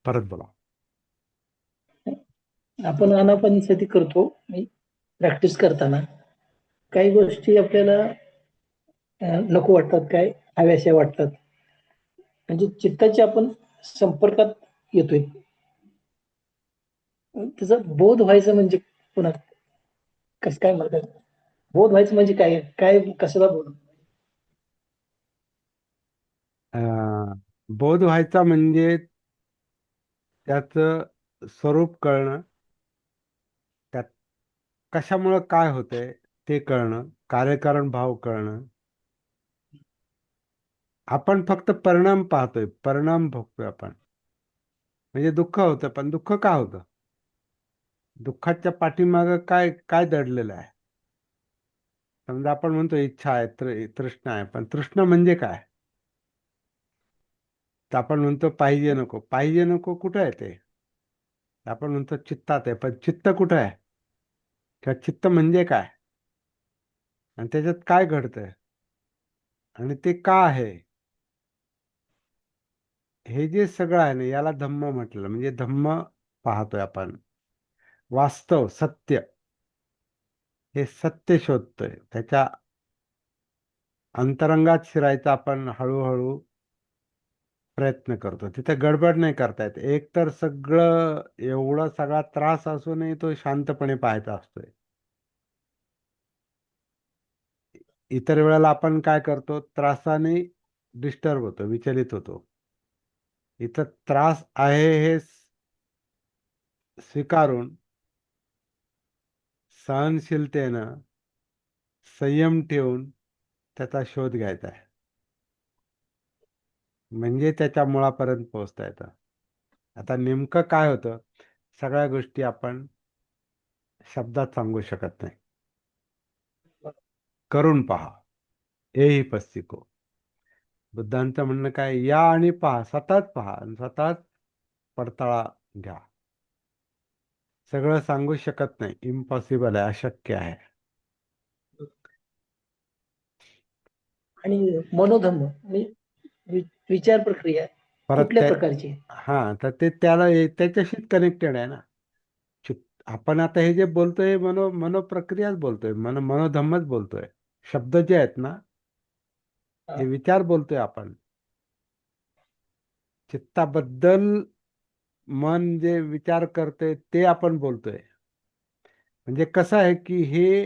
परत बोला. आपण आनापानसती करतो प्रॅक्टिस करताना काही गोष्टी आपल्याला नको वाटतात, काय हव्याशा वाटतात. म्हणजे चित्ताच्या आपण संपर्कात येतोय. त्याचा बोध व्हायचं म्हणजे पुन्हा कसं काय म्हणतात? बोध व्हायचं म्हणजे काय? काय कशाला बोध? अं, बोध व्हायचा म्हणजे त्याचं स्वरूप कळणं, त्यात कशामुळं काय होतंय ते कळणं, कार्यकारण भाव कळणं. आपण फक्त परिणाम पाहतोय, परिणाम भोगतोय आपण. म्हणजे दुःख होतं, पण दुःख का होतं? दुःखाच्या पाठीमागं काय काय दडलेलं आहे? समजा आपण म्हणतो इच्छा आहे, तृष्णा आहे, पण तृष्णा म्हणजे काय? तर आपण म्हणतो पाहिजे नको, पाहिजे नको कुठं आहे ते? आपण म्हणतो चित्तात आहे, पण चित्त कुठं आहे? किंवा चित्त म्हणजे काय? आणि त्याच्यात काय घडतंय? आणि ते का आहे? हे जे सगळं आहे ना, याला धम्म म्हटलं. म्हणजे धम्म पाहतोय आपण, वास्तव सत्य. हे सत्य शोधतोय, त्याच्या अंतरंगात शिरायचा आपण हळूहळू प्रयत्न करतो. तिथे गडबड नाही करता येत. एक तर सगळं एवढा सगळा त्रास असूनही तो शांतपणे पाहायचा असतोय. इतर वेळेला आपण काय करतो, त्रासाने डिस्टर्ब होतो, विचलित होतो. इथं त्रास आहे हे स्वीकारून सहनशीलतेनं संयम ठेवून त्याचा शोध घ्यायचा आहे. म्हणजे त्याच्या मुळापर्यंत पोहोचता येतं. आता नेमकं काय होतं, सगळ्या गोष्टी आपण शब्दात सांगू शकत नाही. करून पहा, हेही पस्तिको. बुद्धांचं म्हणणं काय, या आणि पहा, स्वतःच पहा आणि स्वतःच पडताळा घ्या. सगळं सांगू शकत नाही, इम्पॉसिबल आहे, अशक्य आहे. आणि मनोधम्म म्हणजे विचार प्रक्रिया परत कुठल्या ते, प्रकारची आहे? हा, तर ते त्याला त्याच्याशीच कनेक्टेड आहे ना. आपण आता हे जे बोलतोय, मनोप्रक्रियाच बोलतोय, मनोधम्मच बोलतोय. शब्द जे आहेत ना, हा. हे विचार बोलतोय आपण. चित्ताबद्दल मन जे विचार करतोय ते आपण बोलतोय. म्हणजे कसं आहे की हे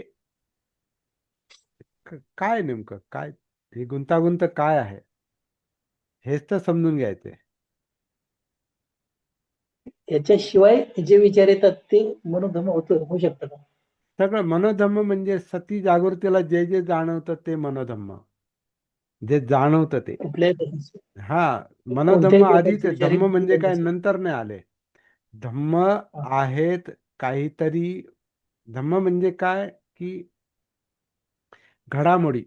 काय नेमकं काय, ही गुंतागुंत काय आहे, हेच तर समजून घ्यायचंय. याच्याशिवाय जे विचार येतात ते मनोधम्म होऊ शकतं का? सगळं मनोधम्म म्हणजे सती जागृतीला जे जे जाणवतं ते मनोधम्म. जे जाणवतं ते. कुठल्याही प्रकारचे हा, कोणत्याही मनोधम्म आधीच प्रकारचे आहे, विचार धम्म म्हणजे काय नसेल. नंतर नाही आले. धम्म हा. आहेत काहीतरी. धम्म म्हणजे काय की घडामोडी.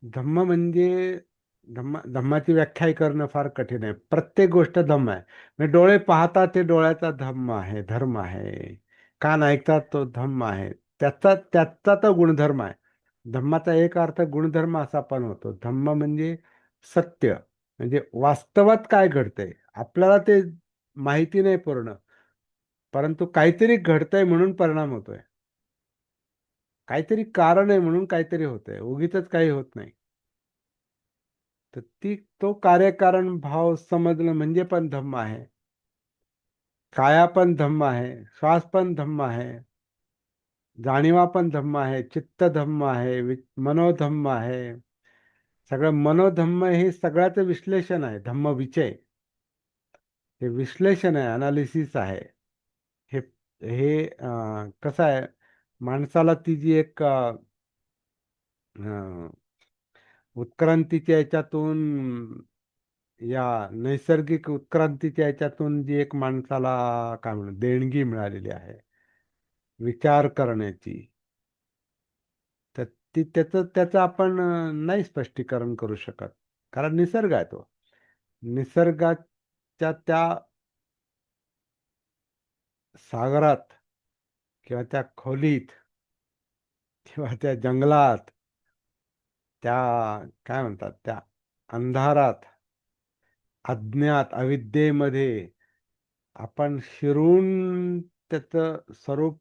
धम्म म्हणजे धम्माची व्याख्या करणं फार कठीण आहे. प्रत्येक गोष्ट धम्म आहे. म्हणजे डोळे पाहतात ते डोळ्याचा धम्म आहे, धर्म आहे. कान ऐकतात तो धम्म आहे, त्याचा त्याचा तो गुणधर्म आहे. धम्माचा एक अर्थ गुणधर्म असा पण होतो. धम्म म्हणजे सत्य. म्हणजे वास्तवात काय घडतंय आपल्याला ते माहिती नाही पूर्ण, परंतु काहीतरी घडतंय म्हणून परिणाम होतोय. काहीतरी कारण आहे म्हणून काहीतरी होतंय, उगीचच काही होत नाही. तर तो कार्यकारण भाव समजणं म्हणजे पण धम्म आहे. काया पण धम्म आहे, श्वास पण धम्म आहे, जाणीवा पण धम्म आहे, चित्त धम्म आहे, मनोधम्म आहे. सगळं मनोधम्म हे सगळ्याचं विश्लेषण आहे. धम्म विचय हे विश्लेषण आहे, अनालिसिस आहे. हे हे कसं आहे, माणसाला ती जी एक उत्क्रांतीच्या याच्यातून, या नैसर्गिक उत्क्रांतीच्या याच्यातून जी एक माणसाला काय म्हणू देणगी मिळालेली आहे विचार करण्याची, तर ती त्याचं त्याचं आपण नाही स्पष्टीकरण करू शकत. कारण निसर्ग आहे तो. निसर्गाच्या त्या सागरात किंवा त्या खोलीत किंवा त्या जंगलात, त्या काय म्हणतात त्या अंधारात अज्ञात अविद्येमध्ये आपण शिरून त्याचं स्वरूप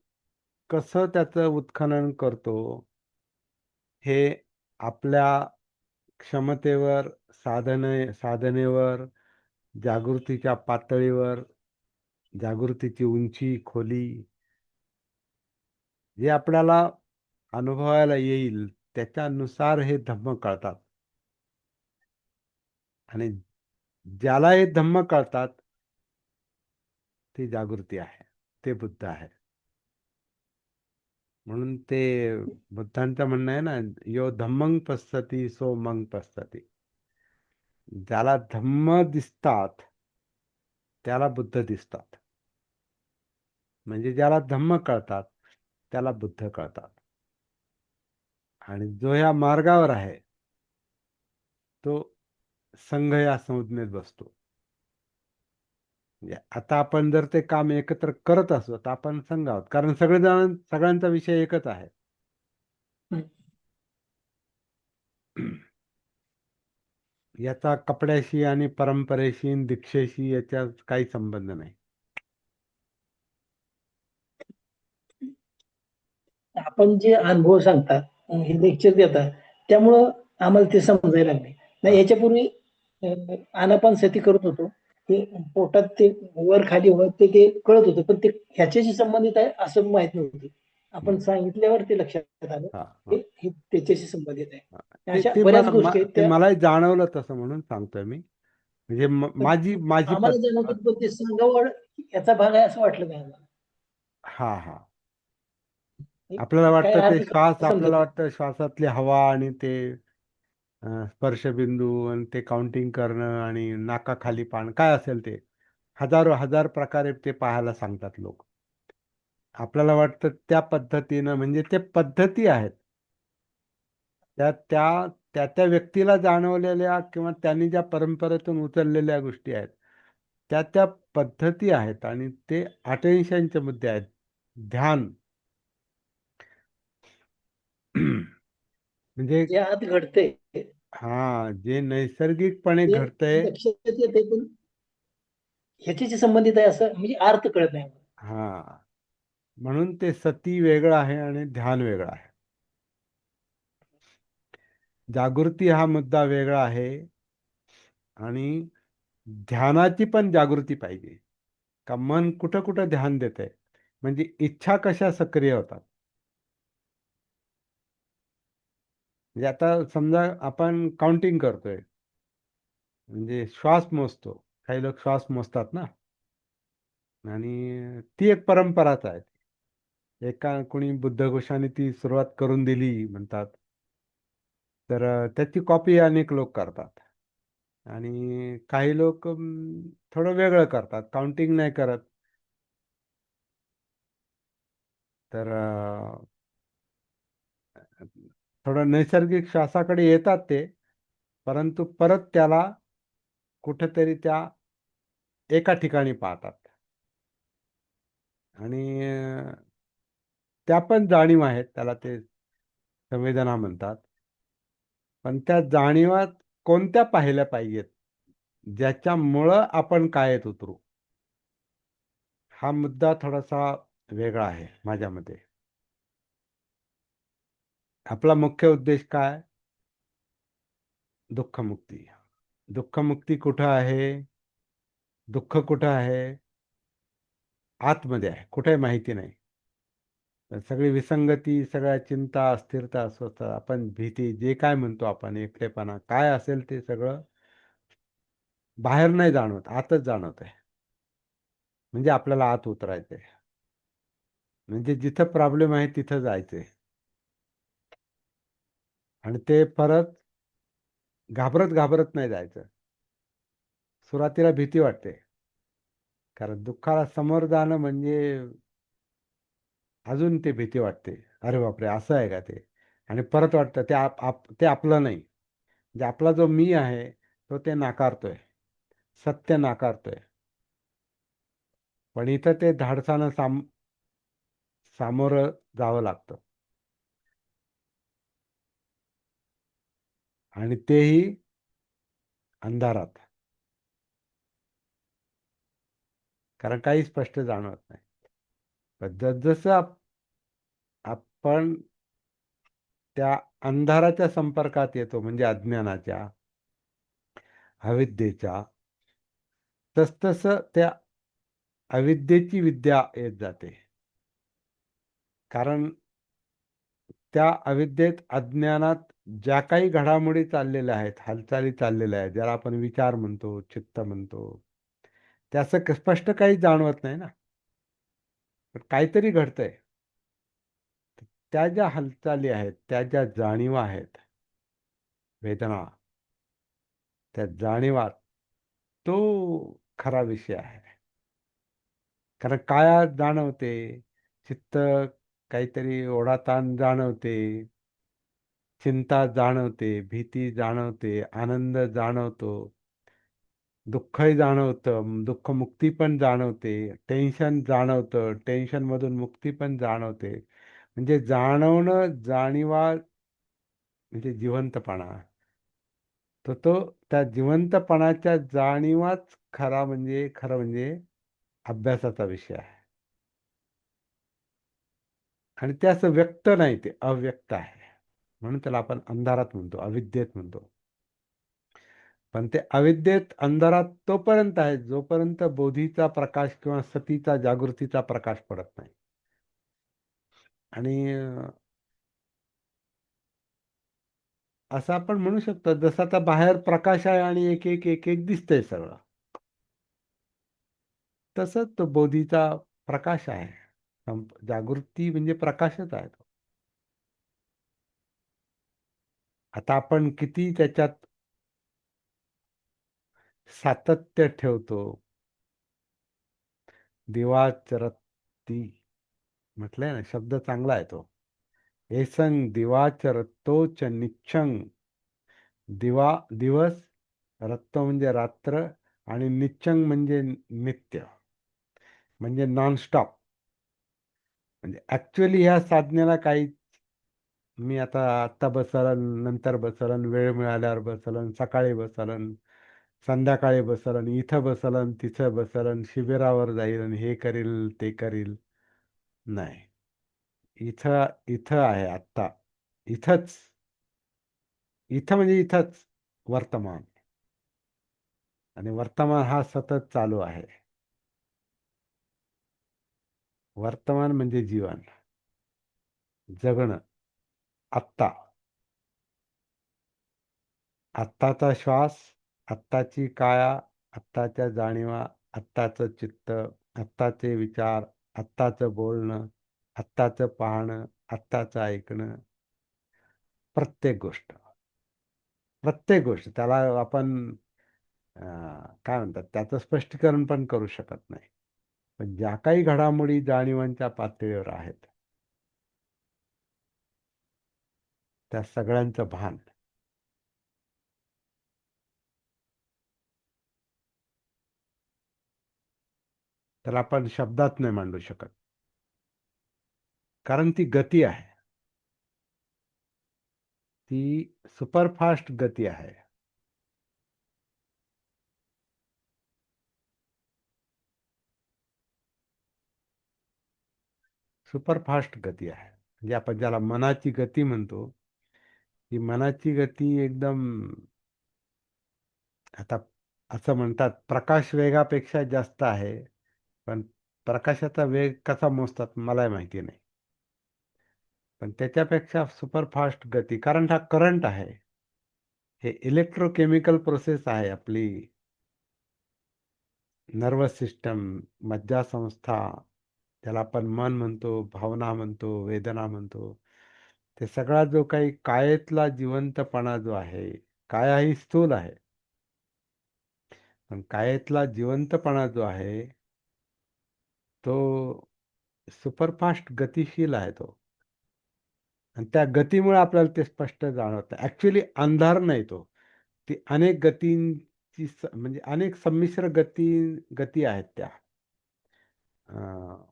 कसं त्याचं उत्खनन करतो, हे आपल्या क्षमतेवर, साधनेवर, जागृतीच्या पातळीवर, जागृतीची उंची, खोली, जे आपल्याला अनुभवायला येईल त्याच्यानुसार हे धम्म कळतात. आणि ज्याला हे धम्म कळतात ती जागृती आहे, ते बुद्ध आहे. म्हणून ते बुद्धांचं म्हणणं आहे ना, यो धम्मं पश्यति सो मग पश्यति. ज्याला धम्म दिसतात त्याला बुद्ध दिसतात. म्हणजे ज्याला धम्म कळतात त्याला बुद्ध कळतात. आणि जो या मार्गावर आहे तो संघ या संज्ञेत बसतो. म्हणजे आता आपण जर ते काम एकत्र करत असो तर आपण संघ आहोत, कारण सगळेजण, सगळ्यांचा विषय एकच आहे. हं. याचा कपड्याशी आणि परंपरेशी आणि दीक्षेशी याचा काही संबंध नाही. आपण जे अनुभव सांगतात, हे लेक्चर देतात, त्यामुळं आम्हाला ते समजायला लागले. नाही हा, ह्याच्यापूर्वी आनापानसती करत होतो. ते पोटात ते वर खाली होत ते कळत होतं, पण ते ह्याच्याशी संबंधित आहे असं माहीत नव्हतं. आपण हम्म, सांगितल्यावर ते लक्षात आलं, हा, हे हा, हे त्याच्याशी संबंधित आहे. हा. ते अशा ते बऱ्याच मला गोष्टी आहेत ते त्या मलाही जाणवलं तसं म्हणून सांगतोय मी. म्हणजे पण माझी माझी आम्हाला जाणवत होतं, पण ते संघावर याचा भाग आहे असं वाटलं नाही आम्हाला. हा, हा. हे आपल्याला काही वाटतं ते अर्थ श्वास, समजत आपल्याला नाही. वाटतं श्वासातली हवा आणि ते स्पर्शबिंदू आणि ते काउंटिंग करणं आणि नाकाखाली पान काय असेल ते हजारो हजार प्रकारे ते पाहायला सांगतात लोक. आपल्याला वाटतं त्या पद्धतीनं, म्हणजे ते पद्धती आहेत त्या त्या त्या त्या व्यक्तीला जाणवलेल्या किंवा त्यांनी ज्या परंपरेतून उचललेल्या गोष्टी आहेत त्या त्या पद्धती आहेत. आणि ते अटेन्शनचे मुद्दे आहेत. ध्यान. म्हणजे जे आत घडतंय हा, जे नैसर्गिकपणे ते घडतंय. लक्षात येते, पण ह्याच्याशी संबंधित आहे असं म्हणजे अर्थ कळत नाही. हा, म्हणून ते सती वेगळं आहे आणि ध्यान वेगळं आहे. जागृती हा मुद्दा वेगळा आहे. आणि ध्यानाची पण जागृती पाहिजे. का मन कुठं कुठं ध्यान देत आहे, म्हणजे इच्छा कशा सक्रिय होतात. म्हणजे आता समजा आपण काउंटिंग करतोय, म्हणजे श्वास मोजतो. काही लोक श्वास मोजतात ना, आणि ती एक परंपराच आहे. एका कोणी बुद्धघोषाने ती सुरुवात करून दिली म्हणतात, तर त्याची कॉपी अनेक लोक करतात. आणि काही लोक थोडं वेगळं करतात, काउंटिंग नाही करत. तर थोडं नैसर्गिक श्वासाकडे येतात ते, परंतु परत त्याला कुठेतरी त्या एका ठिकाणी पाहतात. आणि त्या पण जाणीव आहेत, त्याला ते संवेदना म्हणतात. पण त्या जाणीवात कोणत्या पाहिल्या पाहिजेत, ज्याच्यामुळं आपण कायेत उतरू, हा मुद्दा थोडासा वेगळा आहे माझ्या मते. आपला मुख्य उद्देश काय? दुःखमुक्ती. दुःखमुक्ती कुठं आहे? दुःख कुठं आहे? आतमध्ये आहे, कुठे माहिती नाही. तर सगळी विसंगती, सगळ्या चिंता, अस्थिरता, अस्वस्थता, आपण भीती, जे काय म्हणतो आपण, एकटेपणा काय असेल ते सगळं बाहेर नाही जाणवत, आतच जाणवत आहे. म्हणजे आपल्याला आत उतरायचंय. म्हणजे जिथं प्रॉब्लेम आहे तिथं जायचंय. आणि ते परत घाबरत घाबरत नाही जायचं. सुरुवातीला भीती वाटते, कारण दुःखाला समोर जाणं म्हणजे अजून ते भीती वाटते. अरे बापरे, असं आहे का ते? आणि परत वाटतं ते ते आपलं नाही. म्हणजे आपला जो मी आहे तो ते नाकारतोय, सत्य नाकारतोय. पण इथं ते धाडसानं सामोरं जावं लागतं. आणि तेही अंधारात. कारण काही स्पष्ट जाणवत नाही. पण जसजसं आपण त्या अंधाराच्या संपर्कात येतो, म्हणजे अज्ञानाच्या, अविद्येच्या, तसतस त्या अविद्येची विद्या येत जाते. कारण त्या अविद्येत, अज्ञानात ज्या काही घडामोडी चाललेल्या आहेत, हालचाली चाललेल्या आहेत, ज्याला आपण विचार म्हणतो, चित्त म्हणतो, त्याचं स्पष्ट काही जाणवत नाही ना. पण काहीतरी घडतंय. त्या ज्या हालचाली आहेत, त्या ज्या जाणीवा आहेत, वेदना, त्या जाणीवा, तो खरा विषय आहे. कारण काय जाणवते? चित्त काहीतरी ओढाताण जाणवते, चिंता जाणवते, भीती जाणवते, आनंद जाणवतो, दुःखही जाणवतं, दुःखमुक्ती पण जाणवते, टेन्शन जाणवतं, टेन्शनमधून मुक्ती पण जाणवते. म्हणजे जाणवणं, जाणीवा म्हणजे जिवंतपणा. तो त्या जिवंतपणाच्या जाणीवाच खरं म्हणजे अभ्यासाचा विषय आहे. आणि ते असं व्यक्त नाही, ते अव्यक्त आहे. म्हणून त्याला आपण अंधारात म्हणतो, अविद्येत म्हणतो. पण ते अविद्येत, अंधारात तोपर्यंत आहे जोपर्यंत बोधीचा प्रकाश किंवा सतीचा, जागृतीचा प्रकाश पडत नाही. आणि असं आपण म्हणू शकतो, जसं आता बाहेर प्रकाश आहे आणि एक एक एक एक दिसतंय सगळं, तसंच तो बोधीचा प्रकाश आहे. जागृती म्हणजे प्रकाशच आहे तो. आता आपण किती त्याच्यात सातत्य ठेवतो. दिवाचरती म्हटलंय ना, शब्द चांगला आहे तो. एसंग दिवाचरतोच निच्चंग. दिवा दिवस, रत्तो म्हणजे रात्र, आणि निच्चंग म्हणजे नित्य, म्हणजे नॉनस्टॉप. म्हणजे ऍक्च्युअली ह्या साधनेला काही, मी आत्ता बसलन, नंतर बसलन, वेळ मिळाल्यावर बसलन, सकाळी बसलन, संध्याकाळी बसलन, इथं बसलन, तिथं बसलन, शिबिरावर जाईल आणि हे करील ते करील, नाही. इथं इथं आहे आत्ता, इथंच. इथं म्हणजे इथंच, वर्तमान. आणि वर्तमान हा सतत चालू आहे. वर्तमान म्हणजे जीवन, जगणं, आत्ता. आत्ताचा श्वास, आत्ताची काया, आत्ताच्या जाणीवा, आत्ताचं चित्त, आत्ताचे विचार, आत्ताचं बोलणं, आत्ताचं पाहणं, आत्ताचं ऐकणं. प्रत्येक गोष्ट, प्रत्येक गोष्ट त्याला आपण काय म्हणतात, त्याचं स्पष्टीकरण पण करू शकत नाही. पण ज्या काही घडामोडी जाणीवांच्या पातळीवर आहेत, त्या सगळ्यांचं भान, त्याला आपण शब्दात नाही मांडू शकत. कारण ती गती आहे, ती सुपरफास्ट गती आहे. सुपरफास्ट गती आहे. म्हणजे आपण ज्याला मनाची गती म्हणतो, ही मनाची गती एकदम, आता असं म्हणतात प्रकाश वेगापेक्षा जास्त आहे. पण प्रकाशाचा वेग कसा मोजतात मलाही माहिती नाही. पण त्याच्यापेक्षा सुपरफास्ट गती, कारण हा करंट आहे. हे इलेक्ट्रोकेमिकल प्रोसेस आहे आपली. नर्वस सिस्टम, मज्जासंस्था, त्याला आपण मन म्हणतो, भावना म्हणतो, वेदना म्हणतो. ते सगळा जो काही कायेतला जिवंतपणा जो आहे, काया ही स्थूल आहे, पण कायेतला जिवंतपणा जो आहे, तो सुपरफास्ट गतिशील आहे तो. आणि त्या गतीमुळे आपल्याला ते स्पष्ट जाणवतं. ऍक्च्युली अंधार नाही तो, ती अनेक गतींची म्हणजे अनेक संमिश्र गती आहेत त्या. अं,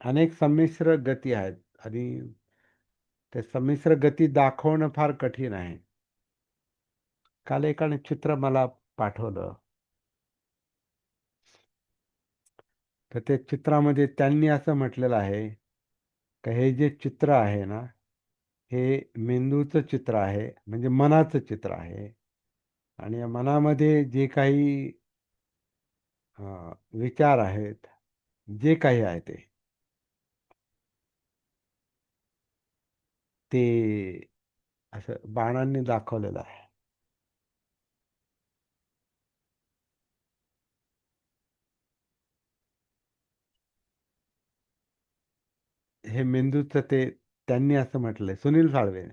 अनेक संमिश्र गती आहेत. आणि ते संमिश्र गती दाखवणं फार कठीण आहे. काल एकाने चित्र मला पाठवलं. तर ते चित्रामध्ये त्यांनी असं म्हटलेलं आहे का हे जे चित्र आहे ना, हे मेंदूचं चित्र आहे, म्हणजे मनाचं चित्र आहे. आणि या मनामध्ये जे काही विचार आहेत, जे काही आहे ते असं बाणांनी दाखवलेलं आहे. हे मेंदूचं ते त्यांनी असं म्हटलंय, सुनील साळवे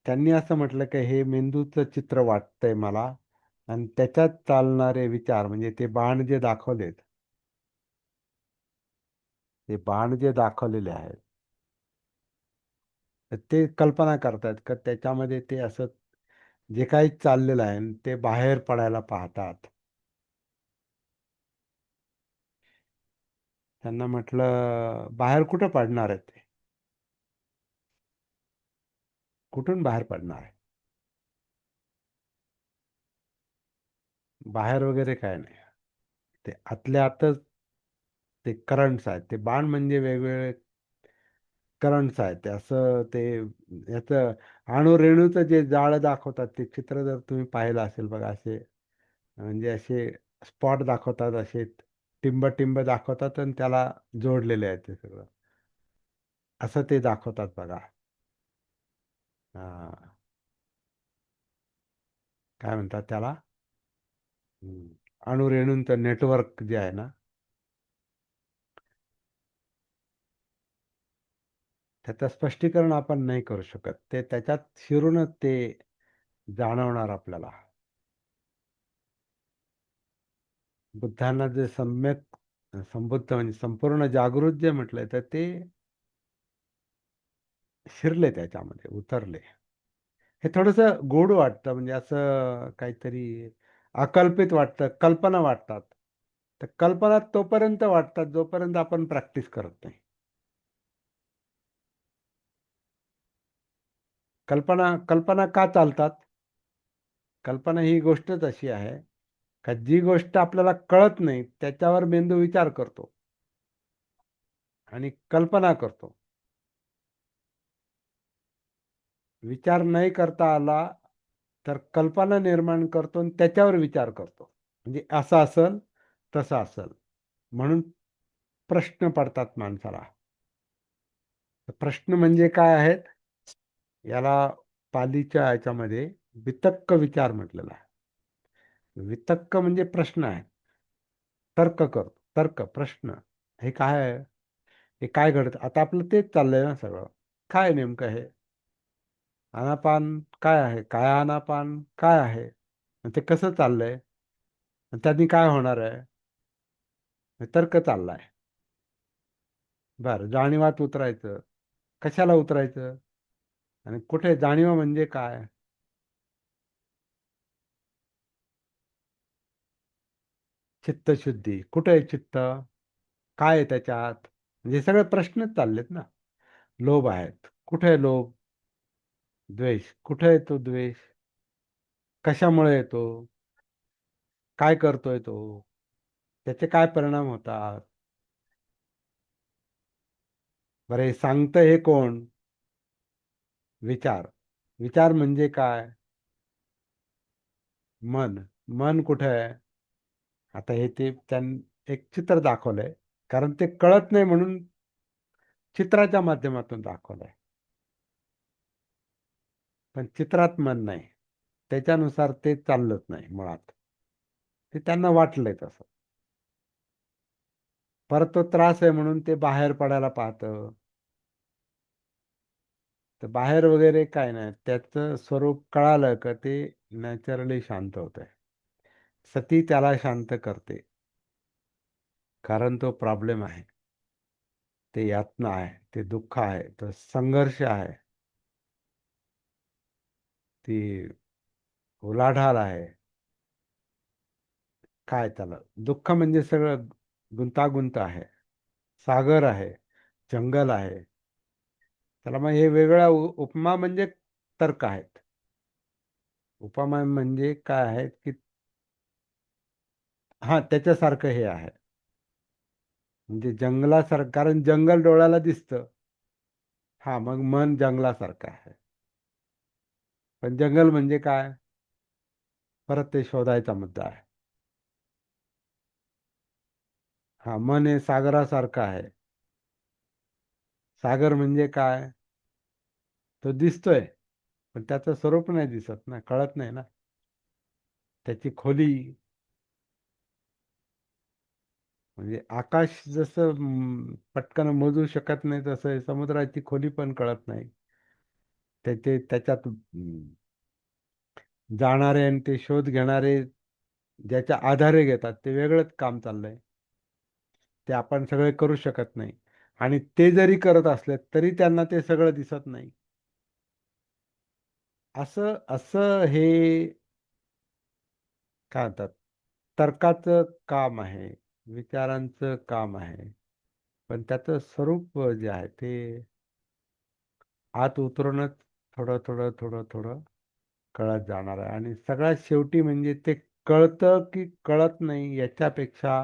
त्यांनी असं म्हटलं की हे मेंदूचं चित्र वाटतंय मला, आणि त्याच्यात चालणारे विचार म्हणजे ते बाण जे दाखवलेत, ते बाण जे दाखवलेले आहेत, तर ते कल्पना करतात का त्याच्यामध्ये ते असं जे काही चाललेलं आहे ते बाहेर पडायला पाहतात. त्यांना म्हटलं बाहेर कुठं पडणार आहे ते, कुठून बाहेर पडणार आहे, बाहेर वगैरे काय नाही. ते आतल्या आतच ते करंट्स आहेत, ते बाण म्हणजे वेगवेगळे करंट्स आहेत. ते असं ते याचं अणुरेणूचं जे जाळं दाखवतात ते चित्र जर तुम्ही पाहिलं असेल बघा, असे म्हणजे असे स्पॉट दाखवतात, असे टिंब टिंब दाखवतात आणि त्याला जोडलेले आहेत ते सगळं, असं ते दाखवतात बघा. हा, काय म्हणतात त्याला, हम्म, अणुरेणूंचं नेटवर्क जे आहे ना, त्याचं स्पष्टीकरण आपण नाही करू शकत, ते त्याच्यात शिरूनच ते जाणवणार आपल्याला. बुद्धांना जे सम्यक संबुद्ध म्हणजे संपूर्ण जागृत जे म्हटलंय, तर ते शिरले त्याच्यामध्ये, उतरले. हे थोडंसं गोड वाटतं, म्हणजे असं काहीतरी अकल्पित वाटतं, कल्पना वाटतात. तर कल्पना तोपर्यंत वाटतात जोपर्यंत आपण प्रॅक्टिस करत नाही. कल्पना कल्पना का चालतात? कल्पना ही गोष्टच अशी आहे का जी गोष्ट आपल्याला कळत नाही त्याच्यावर मेंदू विचार करतो आणि कल्पना करतो. विचार नाही करता आला तर कल्पना निर्माण करतो आणि त्याच्यावर विचार करतो. म्हणजे असं असल, तसं असल, म्हणून प्रश्न पडतात माणसाला. तर प्रश्न म्हणजे काय आहेत? याला पालीच्या ह्याच्यामध्ये वितक्क विचार म्हटलेला आहे. वितक्क म्हणजे प्रश्न आहे. तर्क करतो, तर्क, प्रश्न. हे काय आहे? हे काय घडतं? आता आपलं तेच चाललंय ना सगळं. काय नेमकं हे? आनापान काय आहे? काय आनापान काय आहे? आणि ते कसं चाललंय? आणि त्यांनी काय होणार आहे? हे तर्क चाललाय. बरं, जाणीवात उतरायचं. कशाला उतरायचं? आणि कुठे जाणीव म्हणजे काय? चित्तशुद्धी. कुठे आहे चित्त? काय आहे त्याच्यात? म्हणजे सगळे प्रश्नच चाललेत ना. लोभ आहेत. कुठे आहे लोभ? द्वेष. कुठे आहे तो द्वेष? कशामुळे येतो? काय करतोय तो? त्याचे काय परिणाम होतात? बरं, हे सांगतं हे कोण? विचार. विचार म्हणजे काय? मन. मन कुठे आहे? आता हे ते एक चित्र दाखवलंय, कारण ते कळत नाही म्हणून चित्राच्या माध्यमातून दाखवलंय. पण चित्रात मन नाही, त्याच्यानुसार ते चाललंच नाही मुळात. ते त्यांना वाटलंय तसं. परत तो त्रास आहे म्हणून ते बाहेर पडायला पाहतं. तर बाहेर वगैरे काय नाही, त्याचं स्वरूप कळालं का ते नॅचरली शांत होतंय. सती त्याला शांत करते, कारण तो प्रॉब्लेम आहे, ते यातना आहे, ते दुःख आहे, तो संघर्ष आहे, ती उलाढाल आहे. काय त्याला, दुःख म्हणजे सगळं गुंतागुंत आहे, सागर आहे, जंगल आहे. त्याला मग हे वेगळ्या उपमा म्हणजे तर्क आहेत. उपमा म्हणजे काय आहेत की, हा, त्याच्यासारखं हे आहे. म्हणजे जंगलासारखं, कारण जंगल डोळ्याला दिसतं. हा, मग मन जंगलासारखं आहे. पण जंगल म्हणजे काय? परत ते शोधायचा मुद्दा आहे. हा, मन हे सागरासारखं आहे. सागर म्हणजे काय? तो दिसतोय, पण त्याचं स्वरूप नाही दिसत ना, कळत नाही ना त्याची खोली. म्हणजे आकाश जसं पटकन मोजू शकत नाही, तसं समुद्राची खोली पण कळत नाही. त्याच्यात जाणारे आणि ते शोध घेणारे ज्याच्या आधारे घेतात ते वेगळंच काम चाललंय. ते आपण सगळे करू शकत नाही. आणि ते जरी करत असले तरी त्यांना ते सगळं दिसत नाही. असं असं हे काय म्हणतात, तर्काचं काम आहे, विचारांचं काम आहे. पण त्याचं स्वरूप जे आहे ते आत उतरूनच थोडं थोडं थोडं थोडं कळत जाणार आहे. आणि सगळ्यात शेवटी म्हणजे ते कळतं की कळत नाही याच्यापेक्षा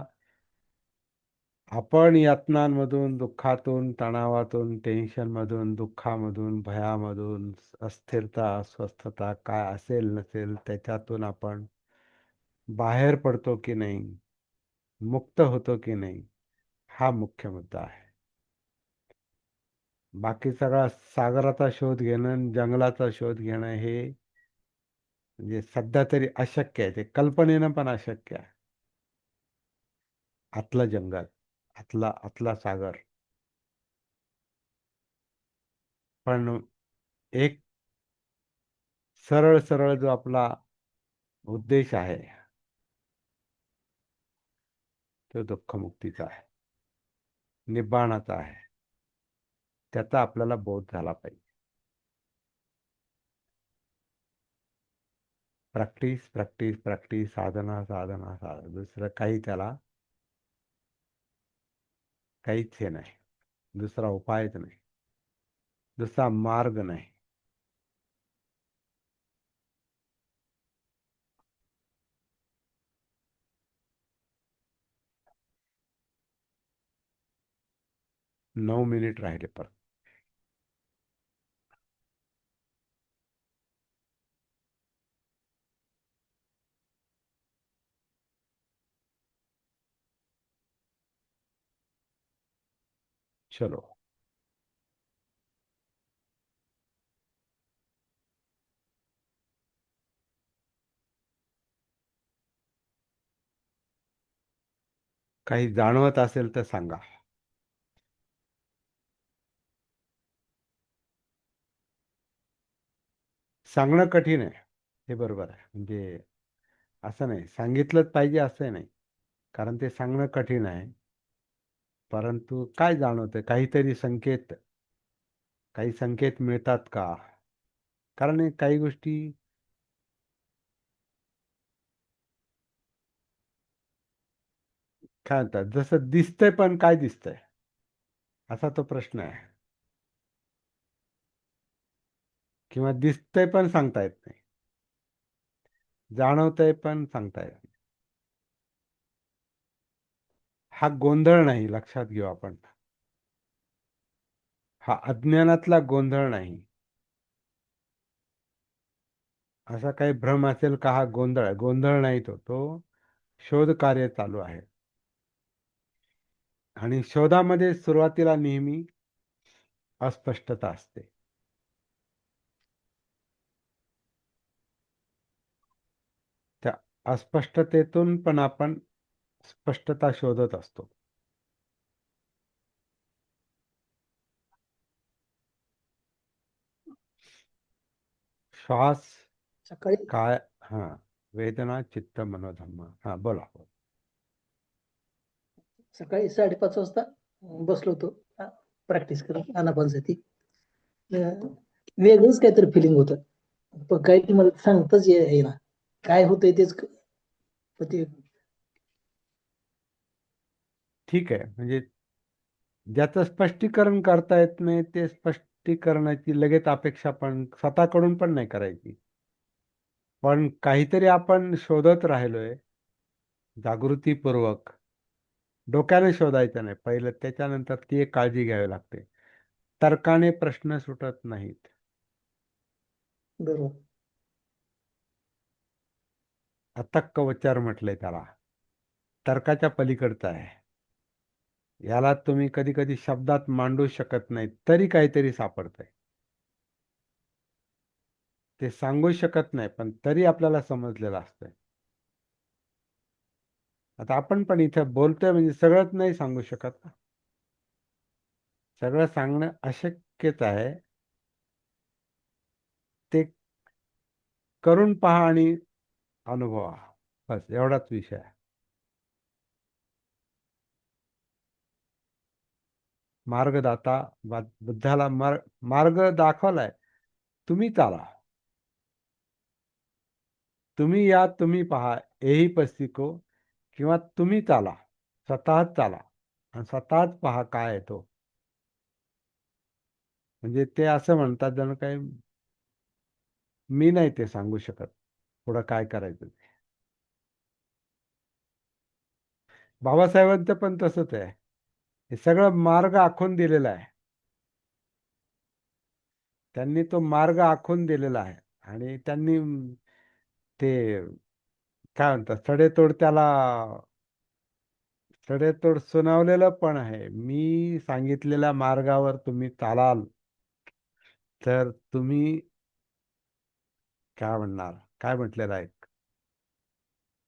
आपण यातनांमधून, दुःखातून, तणावातून, टेन्शनमधून, दुःखामधून, भयामधून, अस्थिरता, अस्वस्थता काय असेल नसेल त्याच्यातून आपण बाहेर पडतो की नाही, मुक्त होतो की नाही, हा मुख्य मुद्दा आहे. बाकी सगळा सागराचा शोध घेणं आणि जंगलाचा शोध घेणं हे म्हणजे सध्या तरी अशक्य आहे. ते कल्पनेनं पण अशक्य आहे. आतलं जंगल, आतला सागर. पण एक सरळ सरळ जो आपला उद्देश आहे तो दुःखमुक्तीचा आहे, निब्बाणाचा आहे. त्याचा आपल्याला बोध झाला पाहिजे. प्रॅक्टिस प्रॅक्टिस प्रॅक्टिस, साधना साधना साधना, दुसरं काही त्याला काहीच हे नाही. दुसरा उपायच नाही, दुसरा मार्ग नाही. 9 मिनिट राहिले परत. चलो. काही जाणवत असेल तर सांगा. सांगणं कठीण आहे, हे बरोबर आहे. म्हणजे असं नाही सांगितलंच पाहिजे असं नाही, कारण ते सांगणं कठीण आहे. परंतु काय जाणवतं, काही संकेत मिळतात का? कारण हे काही गोष्टी काय म्हणतात, जसं दिसतंय पण काय दिसतंय, असा तो प्रश्न आहे. किंवा दिसतंय पण सांगता येत नाही, जाणवतंय पण सांगता येत नाही. हा गोंधळ नाही, लक्षात घेऊ आपण. हा अज्ञानातला गोंधळ नाही. असा काही भ्रम असेल का हा गोंधळ आहे? गोंधळ नाही, तो शोध कार्य चालू आहे. आणि शोधामध्ये सुरुवातीला नेहमी अस्पष्टता असते. त्या अस्पष्टतेतून पण आपण स्पष्टता शोधत असतो. श्वास सकाळी काय, हा, वेदना चित्त मनोधम्म. हा, बोला. सकाळी 5:30 वाजता बसलो होतो प्रॅक्टिस करत आनापानसाठी. वेगळंच काहीतरी फिलिंग होतं. पण काही ती मला सांगताच येईना. काय होतंय तेच पण ते ठीक आहे. म्हणजे ज्याचं स्पष्टीकरण करता येत नाही ते स्पष्टीकरणाची लगेच अपेक्षा पण स्वतःकडून पण नाही करायची. पण काहीतरी आपण शोधत राहिलोय जागृतीपूर्वक, डोक्याने शोधायचं नाही पहिलं, त्याच्यानंतर ती एक काळजी घ्यावी लागते. तर्काने प्रश्न सुटत नाहीत. बरोबर. अतक्क विचार म्हटलंय त्याला, तर्काच्या पलीकडचं आहे. याला तुम्ही कधी कधी शब्दात मांडू शकत नाही, तरी काहीतरी सापडतंय. ते सांगू शकत नाही, पण तरी आपल्याला समजलेलं असतंय. आता आपण पण इथं बोलतोय म्हणजे सगळंच नाही सांगू शकत ना. सगळं सांगणं अशक्यच आहे. ते करून पहा आणि अनुभवा, बस एवढाच विषय आहे. मार्गदाता, बुद्धाला मार्ग दाखवलाय. तुम्ही चाला, तुम्ही या, तुम्ही पहा, येही पस्तिको, किंवा तुम्ही चाला, स्वतःच चाला आणि स्वतःच पहा काय आहे तो. म्हणजे ते असं म्हणतात जणू काही मी नाही ते सांगू शकत पुढं काय करायचं ते. बाबासाहेबांचं पण तसंच आहे. हे सगळं मार्ग आखून दिलेला आहे. त्यांनी तो मार्ग आखून दिलेला आहे. आणि त्यांनी ते काय म्हणतात, सडेतोड त्याला सडेतोड सुनावलेलं पण आहे. मी सांगितलेल्या मार्गावर तुम्ही चालाल तर तुम्ही काय म्हणणार, काय म्हटलेलं आहे,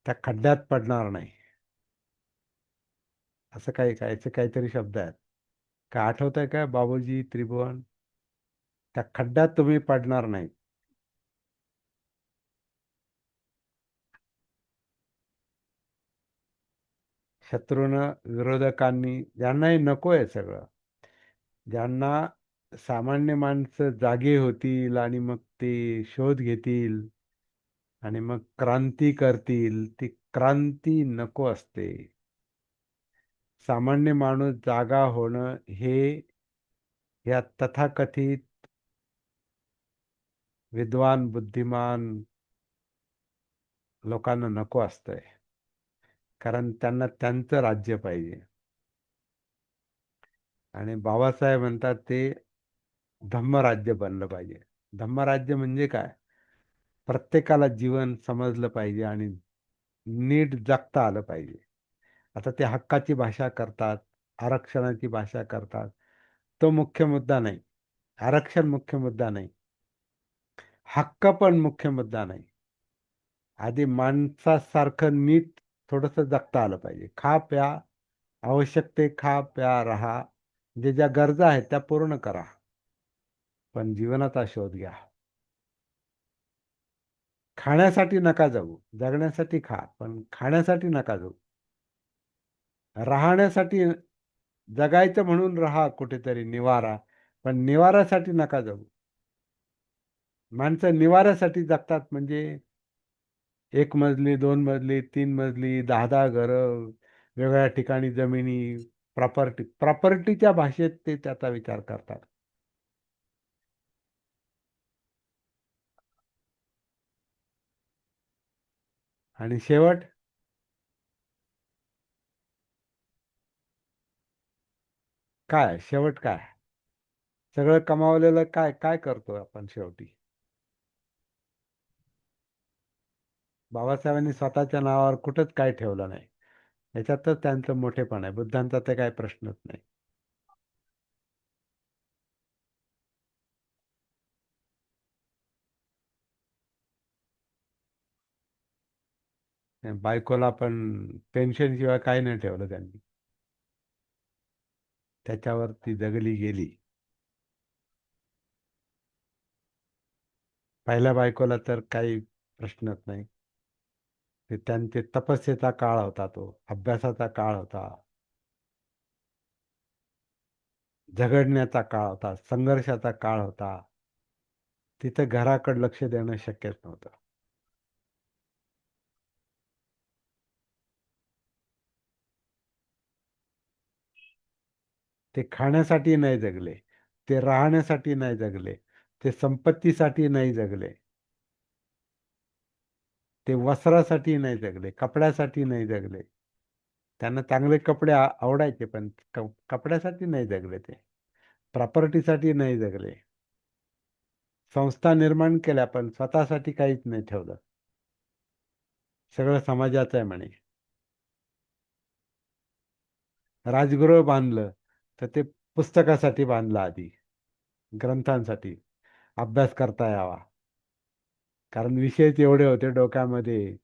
त्या खड्ड्यात पडणार नाही. असं काही कायचे काहीतरी शब्द आहेत. काय आठवत आहे का बाबूजी त्रिभुवन? त्या खड्ड्यात तुम्ही पडणार नाही. शत्रूनं, विरोधकांनी, ज्यांनाही नको आहे सगळं, ज्यांना सामान्य माणसं जागे होतील आणि मग ते शोध घेतील आणि मग क्रांती करतील, ती क्रांती नको असते. सामान्य माणूस जागा होणं हे या तथाकथित विद्वान, बुद्धिमान लोकांना नको असतंय. कारण त्यांना त्यांचं राज्य पाहिजे. आणि बाबासाहेब म्हणतात ते धम्मराज्य बनलं पाहिजे. धम्मराज्य म्हणजे काय? प्रत्येकाला जीवन समजलं पाहिजे आणि नीट जगता आलं पाहिजे. आता ते हक्काची भाषा करतात, आरक्षणाची भाषा करतात. तो मुख्य मुद्दा नाही. आरक्षण मुख्य मुद्दा नाही. हक्क पण मुख्य मुद्दा नाही. आधी माणसासारखं नीट थोडंसं जगता आलं पाहिजे. खा प्या, आवश्यक ते खा प्या राहा, म्हणजे ज्या गरजा आहेत त्या पूर्ण करा, पण जीवनाचा शोध घ्या. खाण्यासाठी नका जगू, जगण्यासाठी खा, पण खाण्यासाठी नका जगू. राहण्यासाठी जगायचं म्हणून राहा कुठेतरी निवारा, पण निवारासाठी नका जगू. माणसं निवाऱ्यासाठी जगतात, म्हणजे एक मजली, दोन मजली, तीन मजली, 10-10 घरं, वेगळ्या ठिकाणी जमिनी, प्रॉपर्टीच्या भाषेत ते त्याचा विचार करतात. आणि शेवट काय? शेवट काय? सगळं कमावलेलं काय काय करतो आपण शेवटी? बाबासाहेबांनी स्वतःच्या नावावर कुठंच काय ठेवलं नाही. याच्यातच त्यांचं मोठेपण आहे. बुद्धांचा ते काही प्रश्नच नाही. बायकोला पण पेन्शन शिवाय काही नाही ठेवलं त्यांनी. त्याच्यावर ती जगली गेली. पहिल्या बायकोला तर काही प्रश्नच नाही. ते त्यांचे तपस्येचा काळ होता, तो अभ्यासाचा काळ होता, झगडण्याचा काळ होता, संघर्षाचा काळ होता. तिथं घराकडे लक्ष देणं शक्यच नव्हतं. ते खाण्यासाठी नाही जगले, ते राहण्यासाठी नाही जगले, ते संपत्तीसाठी नाही जगले, ते वस्त्रासाठी नाही जगले, कपड्यासाठी नाही जगले. त्यांना चांगले कपडे आवडायचे, पण कपड्यासाठी नाही जगले ते, प्रॉपर्टीसाठी नाही जगले. संस्था निर्माण केल्या पण स्वतःसाठी काहीच नाही ठेवलं. सगळं समाजाचं आहे म्हणे. राजगृह बांधलं तर ते पुस्तकासाठी बांधलं आधी, ग्रंथांसाठी, अभ्यास करता यावा. कारण विषयच एवढे होते डोक्यामध्ये,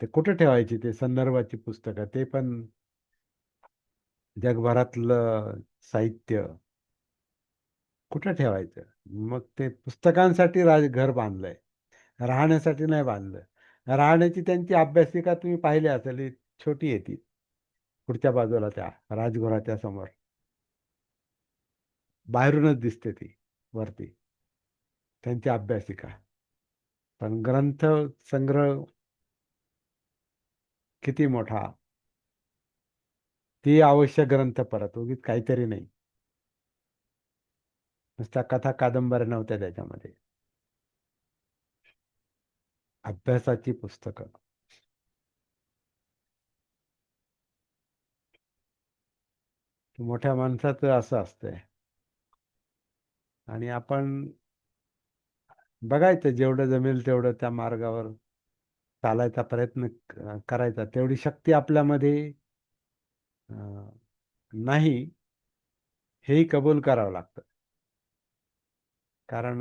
ते कुठे ठेवायची ते संदर्भाची पुस्तकं, ते पण जगभरातलं साहित्य कुठं ठेवायचं. मग ते पुस्तकांसाठी घर बांधलंय, राहण्यासाठी नाही बांधलं. राहण्याची त्यांची अभ्यासिका तुम्ही पाहिली असेल, ही छोटी आहे ती, पुढच्या बाजूला त्या राजगृहाच्या समोर, बाहेरूनच दिसते ती वरती, त्यांची अभ्यासिका. पण ग्रंथ संग्रह किती मोठा, ती आवश्यक ग्रंथ परत, उगीच काहीतरी नाही. नुसत्या कथा कादंबऱ्या नव्हत्या त्याच्यामध्ये, अभ्यासाची पुस्तकं. मोठ्या माणसाचं असं असतंय. आणि आपण बघायचं जेवढं जमेल तेवढं त्या मार्गावर चालायचा प्रयत्न करायचा. तेवढी शक्ती आपल्यामध्ये अं, नाही, हेही कबूल करावं लागतं. कारण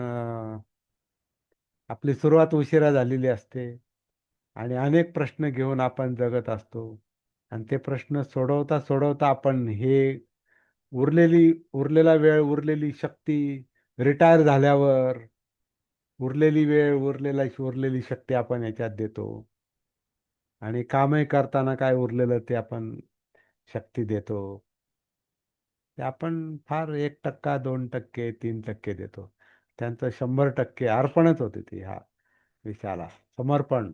आपली सुरुवात उशिरा झालेली असते आणि अनेक प्रश्न घेऊन आपण जगत असतो. आणि ते प्रश्न सोडवता सोडवता आपण हे उरलेला वेळ, उरलेली शक्ती, रिटायर झाल्यावर उरलेली वेळ, उरलेली शक्ती आपण याच्यात देतो. आणि कामही करताना काय उरलेलं ते आपण शक्ती देतो. ते आपण फार 1%, 2%, 3% देतो. त्यांचं 100% अर्पणच होते ती ह्या विषयाला, समर्पण.